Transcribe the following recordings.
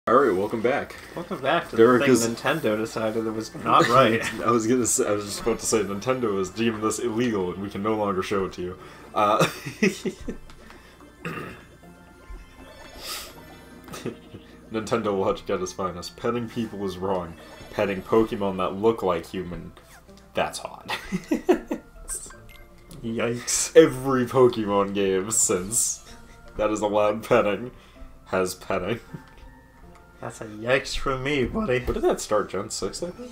Alright, welcome back. Welcome back to Derek the thing Nintendo decided it was not right. I was just about to say Nintendo has deemed this illegal and we can no longer show it to you. Nintendo will have to get us finest. Petting people is wrong. Petting Pokemon that look like human, that's hot. Yikes. Every Pokemon game since that is allowed petting has petting. That's a yikes from me, buddy. What did that start, Gen 6, I think?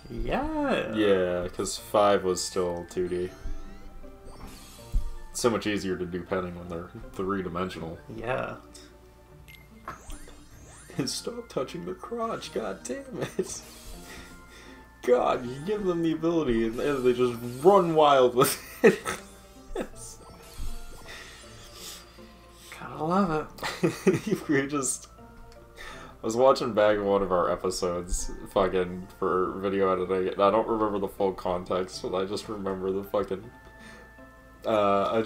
Yeah. Yeah, because 5 was still 2D. It's so much easier to do petting when they're three-dimensional. Yeah. Stop touching their crotch, god damn it. God, you give them the ability and they just run wild with it. Gotta love it. We just... I was watching back one of our episodes, fucking, for video editing, and I don't remember the full context, but I just remember the fucking... I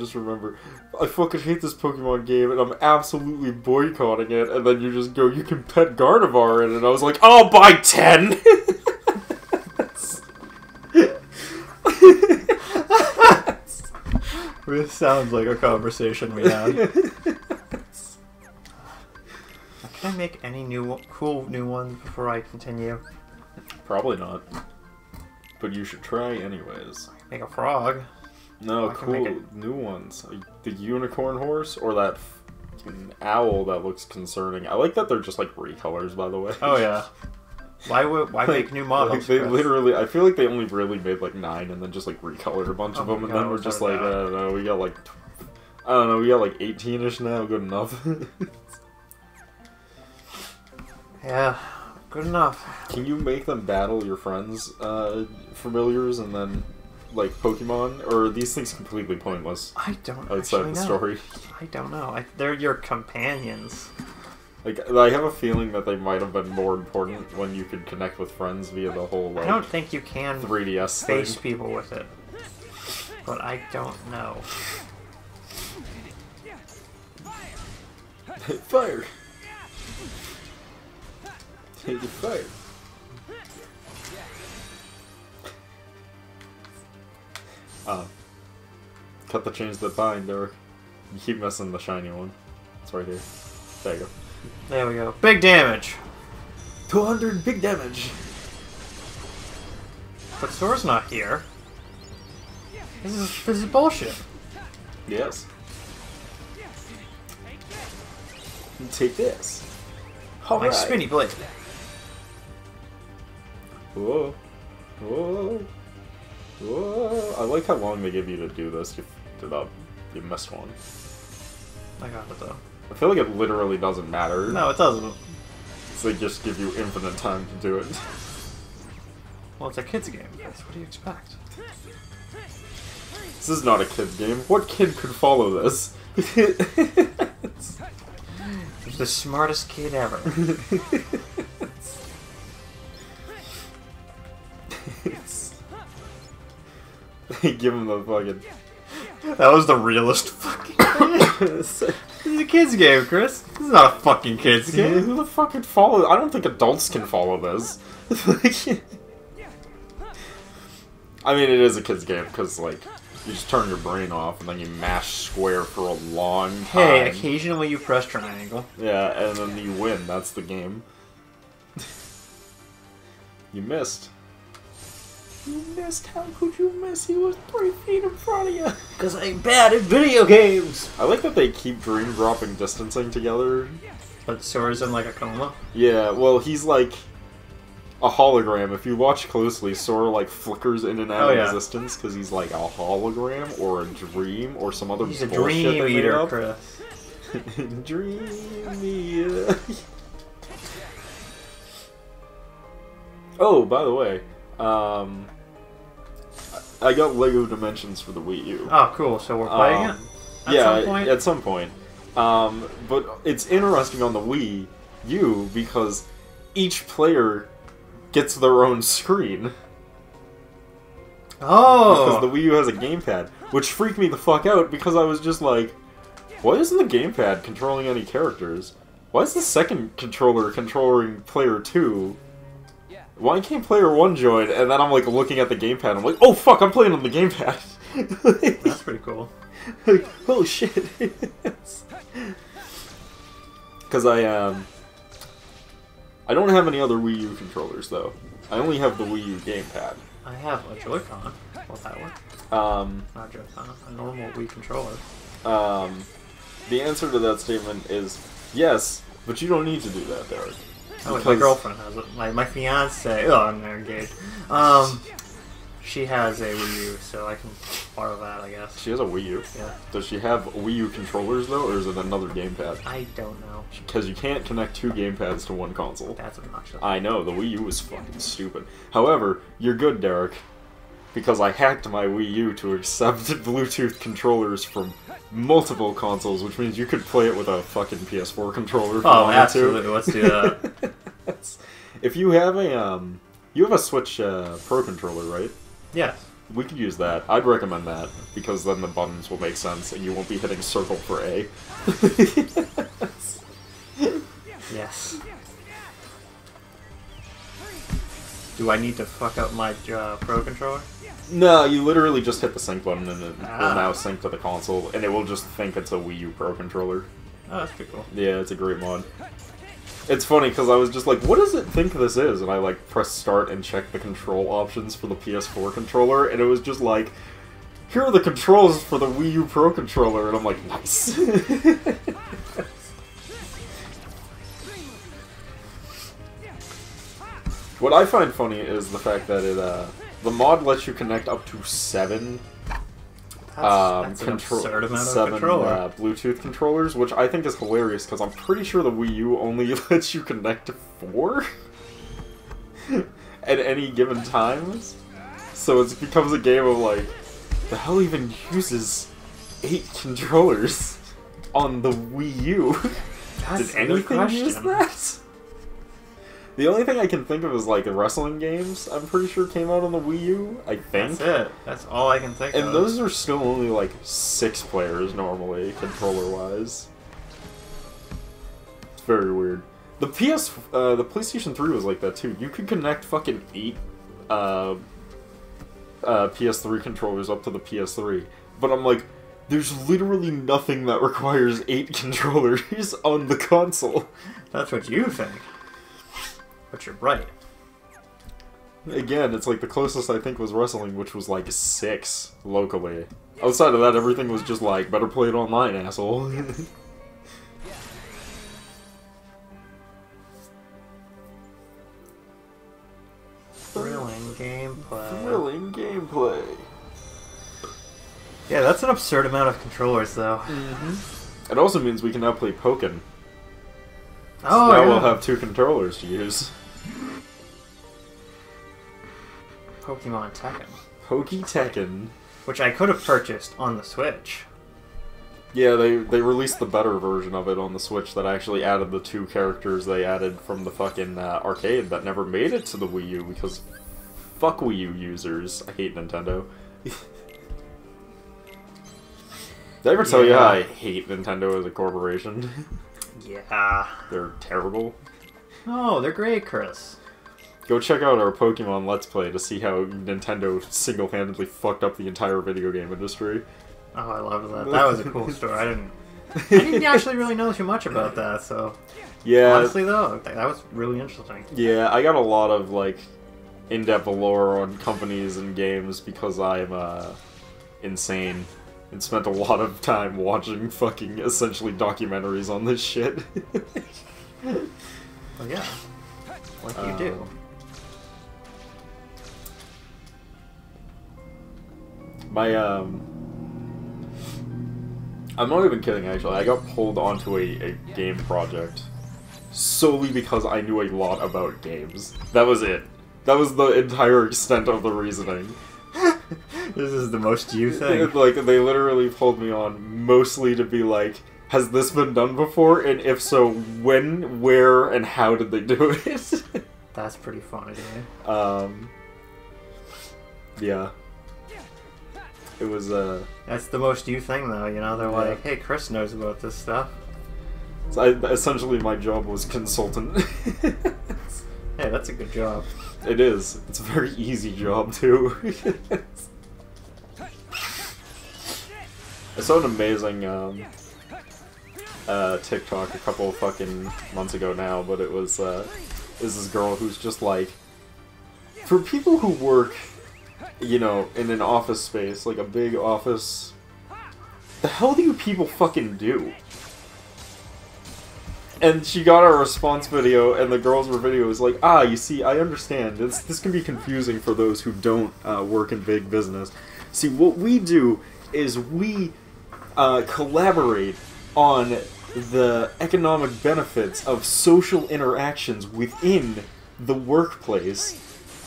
fucking hate this Pokemon game, and I'm absolutely boycotting it, and then you just go, you can pet Gardevoir in it, and I was like, I'll buy 10! This sounds like a conversation we had. Can I make any cool new ones before I continue? Probably not. But you should try anyways. Make a frog. No, cool new ones. Like the unicorn horse or that fucking owl that looks concerning. I like that they're just like recolors, by the way. Oh yeah. Why make new models? Like they literally, I feel like they only really made like 9 and then just like recolored a bunch of them, and then we're just like, I don't know, we got like 18ish now, good enough. Yeah, good enough. Can you make them battle your friends' familiars and then, like, Pokemon? Or are these things completely pointless? I don't outside the story. I don't know. They're your companions. Like, I have a feeling that they might have been more important when you could connect with friends via the whole, like, I don't think you can 3DS face thing. people with it. But I don't know. Fire! Take the fire. Cut the chains that bind, Derek. You keep missing the shiny one. It's right here. There you go. There we go. Big damage! 200 big damage! But Sora's not here. This is bullshit. Yes. Take this. All My right. spinny blade. Whoa. Whoa. Whoa. I like how long they give you to do this. You missed one. I got it though. I feel like it literally doesn't matter. No, it doesn't. So they just give you infinite time to do it. Well, it's a kid's game. What do you expect? This is not a kid's game. What kid could follow this? He's the smartest kid ever. They give him the fucking... That was the realest fucking thing. This is a kid's game, Chris. This is not a fucking kid's game. Who the fuck could follow? I don't think adults can follow this. I mean, it is a kid's game because, like, you just turn your brain off and then you mash square for a long time. Hey, occasionally you press triangle. Yeah, and then you win. That's the game. You missed. You missed? How could you miss? He was 3 feet in front of you. Because I'm bad at video games. I like that they keep dream dropping distancing together. But Sora's in like a coma. Yeah, well, he's like a hologram. If you watch closely, Sora like flickers in and out of existence because he's like a hologram or a dream or some other He's a bullshit dream they made eater, up. Chris. Dream eater. Oh, by the way, I got Lego Dimensions for the Wii U. Oh, cool. So we're playing it? Some point? At some point. But it's interesting on the Wii U because each player gets their own screen. Oh! Because the Wii U has a gamepad, which freaked me the fuck out because I was just like, why isn't the gamepad controlling any characters? Why is the second controller controlling player 2? Why can't player 1 join? And then I'm like looking at the gamepad. I'm like, oh fuck, I'm playing on the gamepad. That's pretty cool. Like, oh shit. Because I don't have any other Wii U controllers though. I only have the Wii U gamepad. I have a Joy-Con. Will that work? Not Joy-Con, a normal Wii controller. The answer to that statement is yes, but you don't need to do that, Derek. Oh, my girlfriend has it. My fiance. Oh, I'm not engaged. She has a Wii U, so I can borrow that, I guess. She has a Wii U? Yeah. Does she have Wii U controllers, though, or is it another gamepad? I don't know. Because you can't connect 2 gamepads to one console. That's obnoxious. I know, the Wii U is fucking stupid. However, you're good, Derek, because I hacked my Wii U to accept Bluetooth controllers from multiple consoles, which means you could play it with a fucking PS4 controller if you wanted absolutely. to. Let's do that. If you have a Switch Pro controller, right? Yes. We could use that. I'd recommend that, because then the buttons will make sense, and you won't be hitting circle for A. Yes. Do I need to fuck up my Pro controller? No, you literally just hit the sync button, and it will Ah. now sync to the console, and it will just think it's a Wii U Pro controller. Oh, that's pretty cool. Yeah, it's a great mod. It's funny, because I was just like, what does it think this is? And I, like, pressed start and checked the control options for the PS4 controller, and it was just like, here are the controls for the Wii U Pro controller, and I'm like, nice. What I find funny is the fact that the mod lets you connect up to 7 That's an absurd amount of controller. Bluetooth controllers, which I think is hilarious because I'm pretty sure the Wii U only lets you connect to 4 at any given time. So it becomes a game of like, the hell even uses 8 controllers on the Wii U? That's Did a good anything use question. that? The only thing I can think of is like wrestling games. I'm pretty sure came out on the Wii U. I think. That's it. That's all I can think of. And those are still only like 6 players normally, controller-wise. It's very weird. The PlayStation 3 was like that too. You could connect fucking 8 PS3 controllers up to the PS3, but I'm like, there's literally nothing that requires 8 controllers on the console. That's what you think. But you're right. Again, it's like the closest I think was wrestling, which was like 6 locally. Outside of that, everything was just like, better play it online, asshole. Thrilling gameplay. Thrilling gameplay. Yeah, that's an absurd amount of controllers, though. Mm-hmm. It also means we can now play Pokken. Oh, Now yeah. we'll have 2 controllers to use. Pokemon Tekken. Poke Tekken. Which I could have purchased on the Switch. Yeah, they released the better version of it on the Switch that actually added the 2 characters they added from the fucking arcade that never made it to the Wii U because fuck Wii U users. I hate Nintendo. Did I ever tell you how I hate Nintendo as a corporation? Yeah. They're terrible. Oh, they're great, Chris. Go check out our Pokemon Let's Play to see how Nintendo single-handedly fucked up the entire video game industry. Oh, I love that. That was a cool story. I didn't actually really know too much about that, so... Yeah. Honestly, though, that was really interesting. Yeah, I got a lot of, like, in-depth lore on companies and games because I'm, insane. And spent a lot of time watching fucking, essentially, documentaries on this shit. Well, yeah. Like you do. I'm not even kidding, actually. I got pulled onto a game project solely because I knew a lot about games. That was it. That was the entire extent of the reasoning. This is the most you thing. Like, they literally pulled me on mostly to be like, has this been done before? And if so, when, where, and how did they do it? That's pretty funny to me. Yeah. It was, That's the most you thing, though, you know? They're Yeah. like, hey, Chris knows about this stuff. So essentially, my job was consultant. Hey, that's a good job. It is. It's a very easy job, too. I saw an amazing TikTok a couple of fucking months ago now, but it was this girl who's just like, for people who work, you know, in an office space, like a big office, the hell do you people fucking do? And she got a response video, and the girl's video was like, you see, I understand. This can be confusing for those who don't work in big business. See, what we do is we collaborate on the economic benefits of social interactions within the workplace.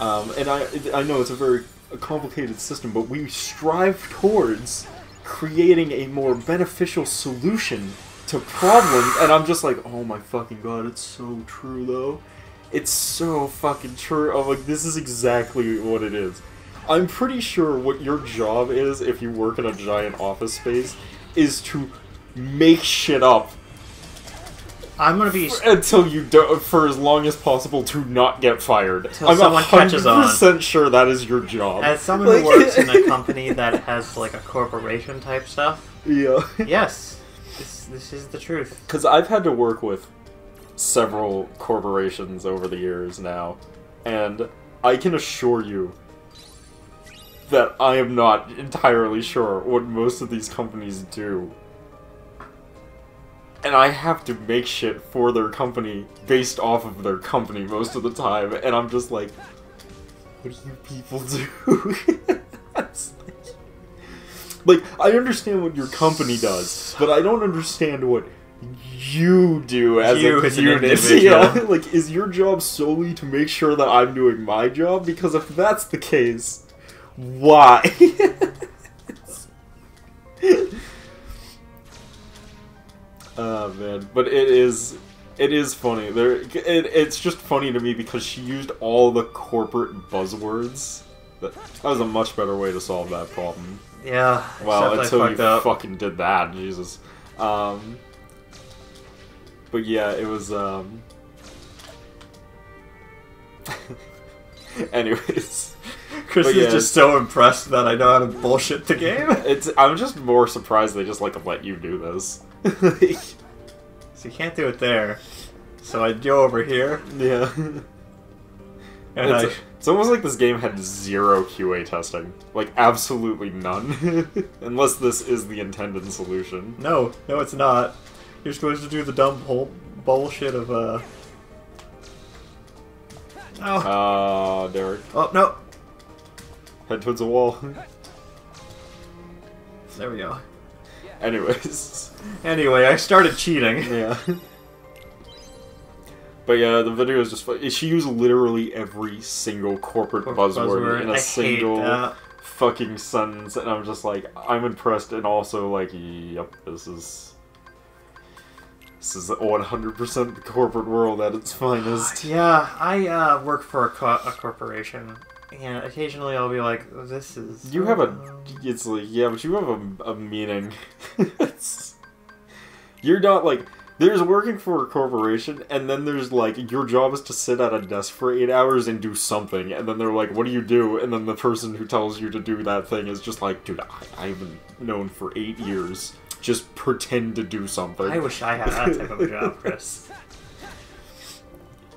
And I know it's a very complicated system, but we strive towards creating a more beneficial solution to problems, and I'm just like, oh my fucking god, it's so true though. It's so fucking true. I'm like, this is exactly what it is. I'm pretty sure what your job is, if you work in a giant office space, is to make shit up. I'm gonna be until you do, for as long as possible, to not get fired. I'm someone catches on. 100% sure that is your job. As someone who works in a company that has like a corporation type stuff, yeah. Yes. This is the truth. Because I've had to work with several corporations over the years now, and I can assure you that I am not entirely sure what most of these companies do. And I have to make shit for their company based off of their company most of the time, and I'm just like, what do you people do? Like, I understand what your company does, but I don't understand what you do as a unit. Yeah, like, is your job solely to make sure that I'm doing my job? Because if that's the case, why? Oh man, but it is funny. It's just funny to me because she used all the corporate buzzwords. That was a much better way to solve that problem. Yeah. Well, until you fucking did that, Jesus. But yeah, it was, anyways. Chris is just so impressed that I know how to bullshit the game. I'm just more surprised they just, like, let you do this. So you can't do it there. So I go over here. Yeah. And it's almost like this game had zero QA testing. Like, absolutely none. Unless this is the intended solution. No, it's not. You're supposed to do the dumb whole bullshit of, Oh, Derek. Oh, no! Head towards the wall. There we go. Anyways. Anyway, I started cheating. Yeah. But yeah, the video is just fun. She used literally every single corporate buzzword in a single fucking sentence, and I'm just like, I'm impressed, and also like, yep, this is 100% the corporate world at its finest. Yeah, I work for a corporation, and occasionally I'll be like, this is... You have it's like, yeah, but you have a meaning. You're not like... There's working for a corporation, and then there's, like, your job is to sit at a desk for 8 hours and do something, and then they're like, what do you do? And then the person who tells you to do that thing is just like, dude, I've been known for 8 years. Just pretend to do something. I wish I had that type of a job, Chris.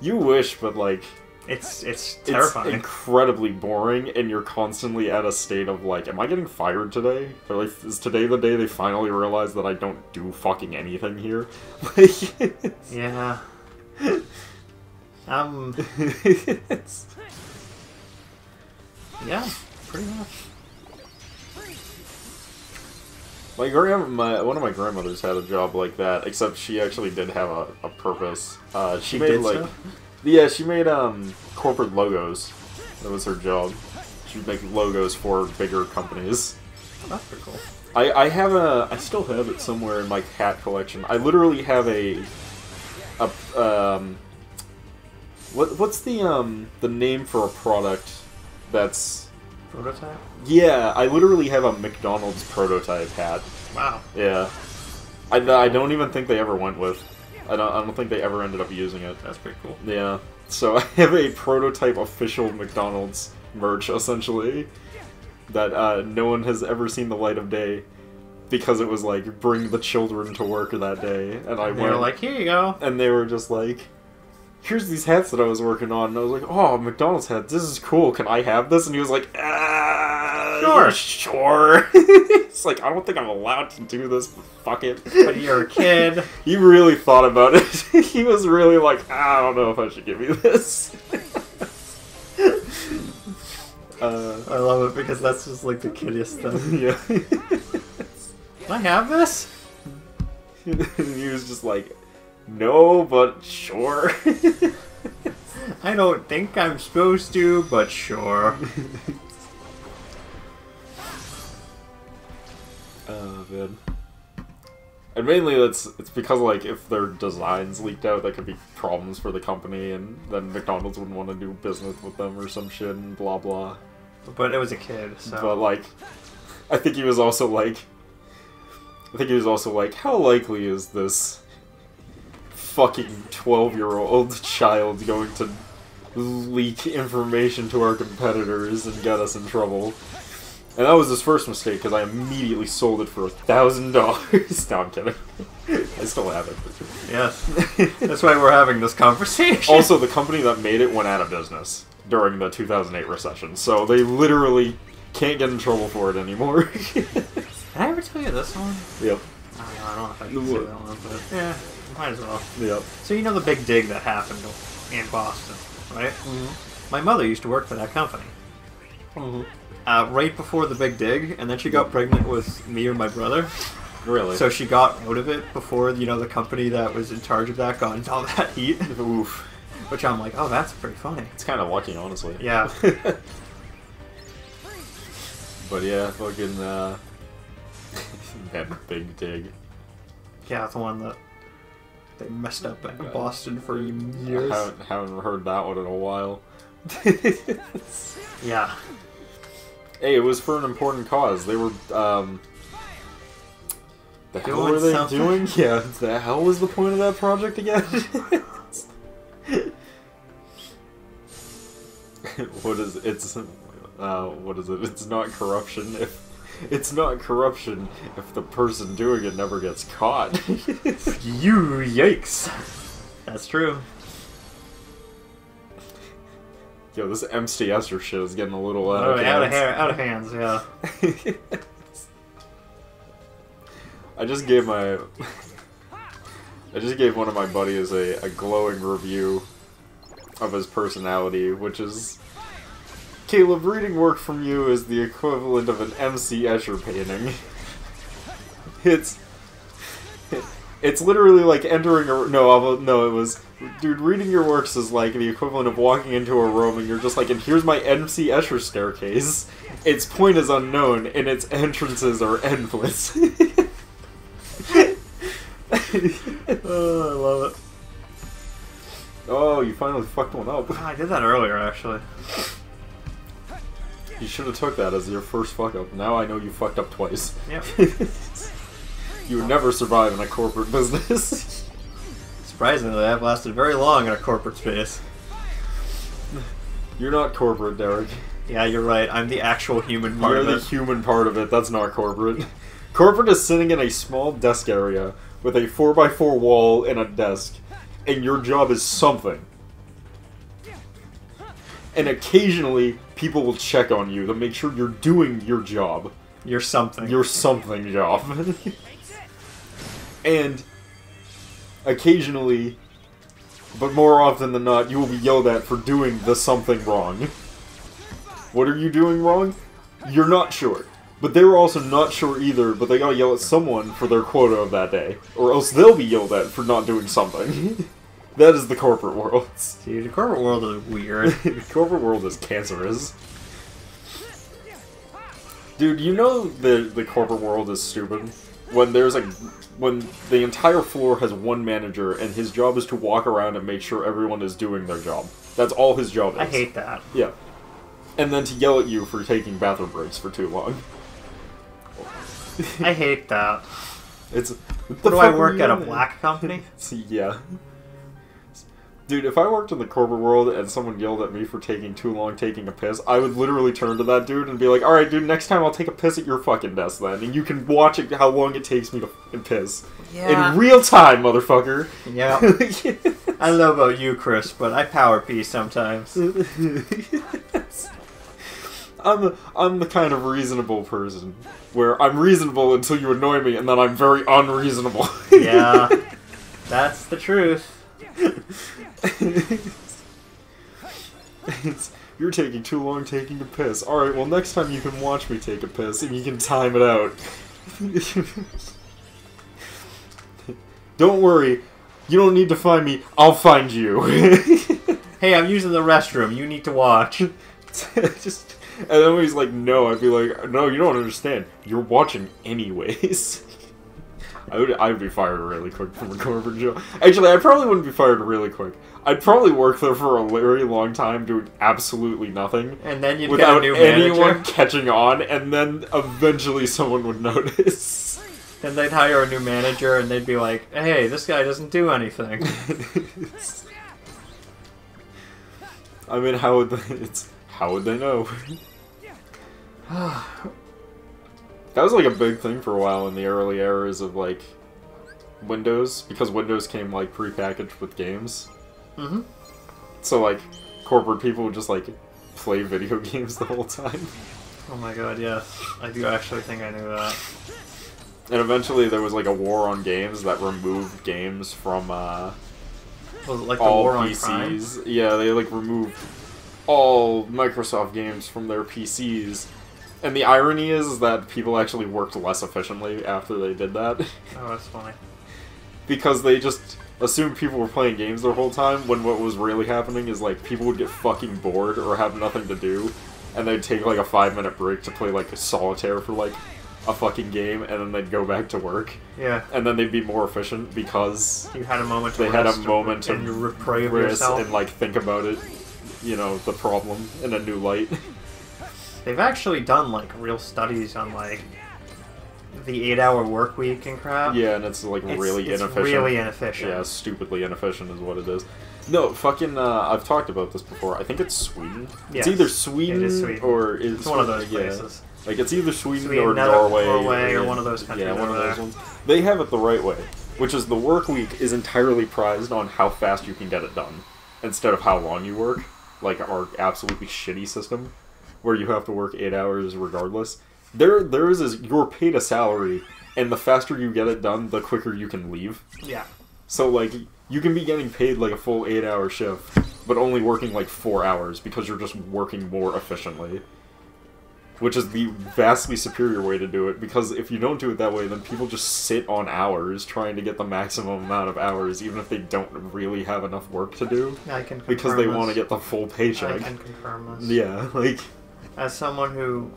You wish, but, like... It's terrifying. It's incredibly boring, and you're constantly at a state of, like, am I getting fired today? Or, like, is today the day they finally realize that I don't do fucking anything here? Like, yeah. Yeah, pretty much. One of my grandmothers had a job like that, except she actually did have a purpose. She made, like... Stuff? Yeah, she made, corporate logos. That was her job. She would make logos for bigger companies. Oh, that's pretty cool. I still have it somewhere in my cat collection. I literally have what's the name for a product that's... Prototype? Yeah, I literally have a McDonald's prototype hat. Wow. Yeah. I don't even think they ever went with. I don't think they ever ended up using it. That's pretty cool. Yeah. So I have a prototype official McDonald's merch, essentially, that no one has ever seen the light of day, because it was like, bring the children to work that day, and I They went, were like, here you go. and they were just like, here's these hats that I was working on, and I was like, oh, McDonald's hat, this is cool, can I have this? And he was like, sure. It's like, I don't think I'm allowed to do this, but fuck it. But you're a kid. He really thought about it. He was really like, I don't know if I should give you this. I love it because that's just like the kiddiest thing. Yeah. Can I have this? He was just like, no, but sure. I don't think I'm supposed to, but sure. Oh, man. And mainly it's because, like, if their designs leaked out, that could be problems for the company, and then McDonald's wouldn't want to do business with them or some shit, and blah blah. But it was a kid, so... But, like, I think he was also like, how likely is this fucking 12-year-old child going to leak information to our competitors and get us in trouble? And that was his first mistake, because I immediately sold it for $1,000. No, I'm kidding. I still have it. Yes. That's why we're having this conversation. Also, the company that made it went out of business during the 2008 recession, so they literally can't get in trouble for it anymore. Did I ever tell you this one? Yep. I don't know if I can say that one, but yeah, might as well. Yep. So you know the big dig that happened in Boston, right? Mm-hmm. My mother used to work for that company. Mm-hmm. Right before the big dig, and then she got pregnant with me or my brother. Really? So she got out of it before, you know, the company that was in charge of that got into all that heat. Oof. Which I'm like, oh, that's pretty funny. It's kind of lucky, honestly. Yeah. But yeah, fucking, that big dig. Yeah, the one that they messed up in Boston for I years. haven't heard that one in a while. Yeah. Hey, it was for an important cause. They were, the hell Doing were they something? doing? Yeah, the hell was the point of that project again? What is it? What is it? It's not corruption if the person doing it never gets caught. Yikes. That's true. Yo, this MC Esther shit is getting a little out of Out of hands, yeah. I just gave one of my buddies a glowing review of his personality, which is, Caleb, reading work from you is the equivalent of an MC Escher painting. It's literally like entering a... No, it was... Dude, reading your works is like the equivalent of walking into a room and you're just like, and here's my MC Escher staircase. Its point is unknown, and its entrances are endless. Oh, I love it. Oh, you finally fucked one up. I did that earlier, actually. You should have took that as your first fuck up. Now I know you fucked up twice. Yep. You would never survive in a corporate business. Surprisingly, I've lasted very long in a corporate space. You're not corporate, Derek. Yeah, you're right. I'm the actual human part You're of the it. human part of it. That's not corporate. Corporate is sitting in a small desk area with a 4x4 wall and a desk, and your job is something. And occasionally, people will check on you to make sure you're doing your job. You're something. Your something job. And occasionally, but more often than not, you will be yelled at for doing the something wrong. What are you doing wrong? You're not sure. But they were also not sure either, but they gotta yell at someone for their quota of that day. Or else they'll be yelled at for not doing something. That is the corporate world. Dude, the corporate world is weird. The corporate world is cancerous. Dude, you know the corporate world is stupid? When the entire floor has one manager and his job is to walk around and make sure everyone is doing their job. That's all his job is. I hate that. Yeah. And then to yell at you for taking bathroom breaks for too long. I hate that. It's What do I work at, a black company? Yeah. Dude, if I worked in the corporate world and someone yelled at me for taking too long taking a piss, I would literally turn to that dude and be like, alright, dude, next time I'll take a piss at your fucking desk then, and you can watch it, how long it takes me to fucking piss. Yeah. In real time, motherfucker. Yeah. I don't know about you, Chris, but I power pee sometimes. I'm the kind of reasonable person where I'm reasonable until you annoy me, and then I'm very unreasonable. Yeah. That's the truth. You're taking too long taking a piss. Alright, well next time you can watch me take a piss and you can time it out. Don't worry, you don't need to find me, I'll find you. Hey, I'm using the restroom, you need to watch. And then when he's like, no, I'd be like, no, you don't understand. You're watching anyways. I would be fired really quick from a corporate job. Actually, I probably wouldn't be fired really quick. I'd probably work there for a very long time doing absolutely nothing. And then you'd without get a new anyone manager. catching on, and then eventually someone would notice. Then they'd hire a new manager and they'd be like, hey, this guy doesn't do anything. I mean, how would they know? That was like a big thing for a while in the early eras of like Windows, because Windows came like prepackaged with games. Mm-hmm. So like corporate people would just like play video games the whole time. Oh my god, yes. I do actually think I knew that. And eventually there was like a war on games that removed games from Was it like the all war on PCs. crime? Yeah, they like removed all Microsoft games from their PCs. And the irony is that people actually worked less efficiently after they did that. Oh, that's funny. Because they just assumed people were playing games their whole time, when what was really happening is like people would get fucking bored or have nothing to do, and they'd take like a 5-minute break to play like a solitaire for like a fucking game, and then they'd go back to work. Yeah. And then they'd be more efficient because You had a moment to they had a rest moment and to reprieve rest yourself. and like think about it, you know, the problem in a new light. They've actually done like real studies on like the 8-hour work week and crap. Yeah, and it's like really it's inefficient. really inefficient. Yeah, stupidly inefficient is what it is. No, fucking, I've talked about this before. I think it's Sweden. Yes, It's either Sweden, it is Sweden. or It's one of those places. Yeah. Like, it's either Sweden or Sweden, Norway. or one of those countries Yeah, one of over those there. ones. They have it the right way, which is the work week is entirely prized on how fast you can get it done, instead of how long you work, like our absolutely shitty system, where you have to work 8 hours regardless. Theirs is you're paid a salary, and the faster you get it done, the quicker you can leave. Yeah. So, like, you can be getting paid, like, a full 8-hour shift, but only working, like, 4 hours, because you're just working more efficiently. Which is the vastly superior way to do it, because if you don't do it that way, then people just sit on hours trying to get the maximum amount of hours, even if they don't really have enough work to do, I can confirm because they this. want to get the full paycheck. I can confirm this. Yeah, like... As someone who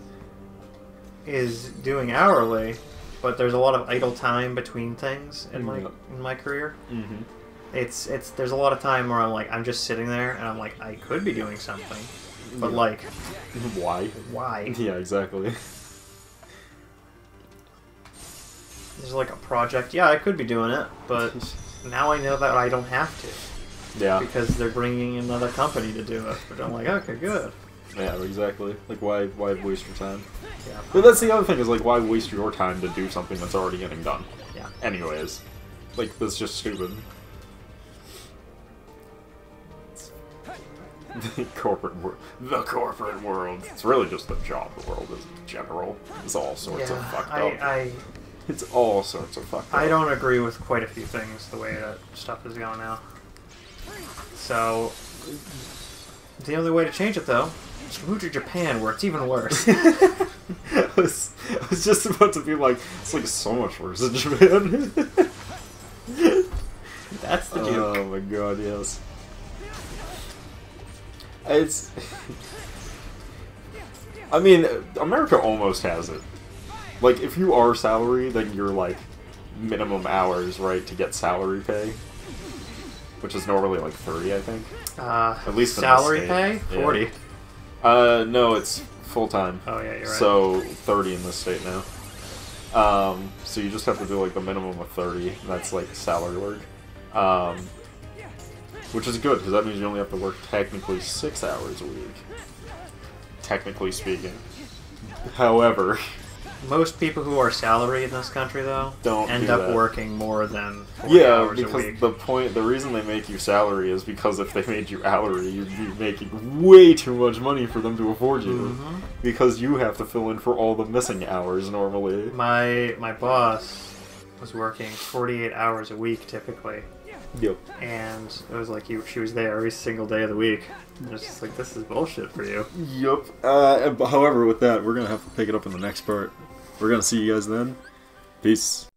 is doing hourly, but there's a lot of idle time between things in my career. Mm-hmm. There's a lot of time where I'm just sitting there and I'm like, I could be doing something, but like, Why? why? Yeah, exactly. There's like a project. Yeah, I could be doing it, but now I know that I don't have to Yeah. because they're bringing another company to do it. But I'm like, okay, good. Yeah, exactly. Like, why waste your time? Yeah. But that's the other thing, is like, why waste your time to do something that's already getting done? Yeah. Anyways. Like, that's just stupid. The corporate world. It's really just the job world in general. It's all sorts of fucked up. It's all sorts of fucked up. I don't agree with quite a few things the way that stuff is going now. So, the only way to change it, though, is to move to Japan, where it's even worse. I was just about to be like, it's like so much worse in Japan. That's the joke. Oh my god, yes. It's... I mean, America almost has it. Like, if you are salary, then you're like minimum hours, right, to get salary pay. Which is normally like 30, I think. At least in this salary state. pay? 40. Yeah. No, it's full-time. Oh yeah, you're right. So, 30 in this state now. So you just have to do like the minimum of 30, and that's like salary work. Which is good, because that means you only have to work technically 6 hours a week. Technically speaking. However... Most people who are salaried in this country, though, end up working more than 40 hours a week. Because the reason they make you salary is because if they made you hourly, you'd be making way too much money for them to afford you. Because you have to fill in for all the missing hours normally. My boss was working 48 hours a week, typically. Yep. And it was like she was there every single day of the week. And it's just like, this is bullshit for you. Yep. However, with that, we're going to have to pick it up in the next part. We're going to see you guys then. Peace.